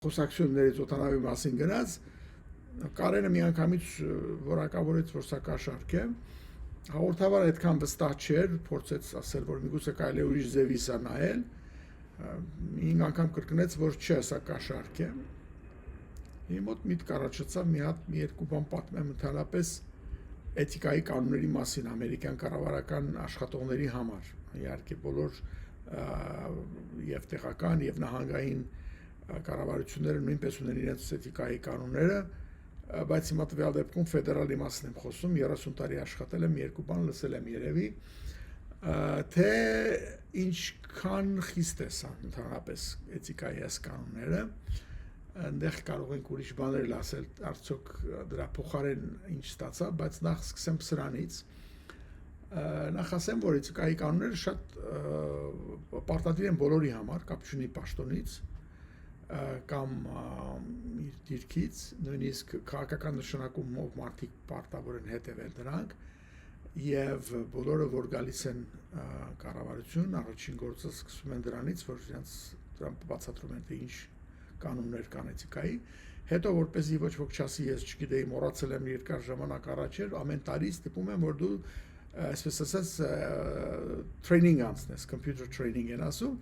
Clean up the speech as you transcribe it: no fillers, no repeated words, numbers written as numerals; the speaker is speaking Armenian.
խոսակցություններից օտանավի մասին գնաց, Կարենը միանգամից որակավորեց, որ սա կաշառք է, հաղորդավարը այդքան վստահ չէր, փորձեց ասել, որ միգուցե կարելի է ուրիշ ձևի սա նայել, 5 անգամ կրկնեց, որ չէ, սա կաշառք է, իմ մոտ միտք առաջացավ մի հատ մի երկու բան պատմեմ ընդհանրապես էթիկայի կանոնների մասին ամերիկյան կառավարական աշխատողների համար, իհարկե բոլոր եւ տեղական եւ նահանգային կառավարությունները նույնպես ունեն իրենց էթիկայի կանոնները, բայց հիմա տվյալ դեպքում ֆեդերալի մասին եմ խոսում, 30 տարի աշխատել եմ, երկու բան լսել եմ երևի, թե ինչքան խիստ է սա ընդհանրապես էթիկայի այս կանոնները, այնտեղ կարող ենք ուրիշ բաներ ասել, արդյոք դրա փոխարեն ինչ ստացա, բայց նախ սկսեմ սրանից, նախ ասեմ, որ էթիկայի կանոնները շատ պարտադիր են բոլորի համար, կապ չունի պաշտոնից, կամ իր դիրքից, նույնիսկ քաղաքական նշանակումով մարդիկ պարտավոր են հետևել դրանք եւ բոլորը որ գալիս են կառավարություն, առաջին գործը սկսում են դրանից, որ դրանք բացատրում են թե ինչ կանոններ կան էթիկայի, հետո որպեսզի ոչ ոք չասի ես չգիտեի մոռացել եմ երկար ժամանակ առաջ էր, ամեն տարի ստիպում եմ որ դու այսպես ասած training անցնես, computer training են ասում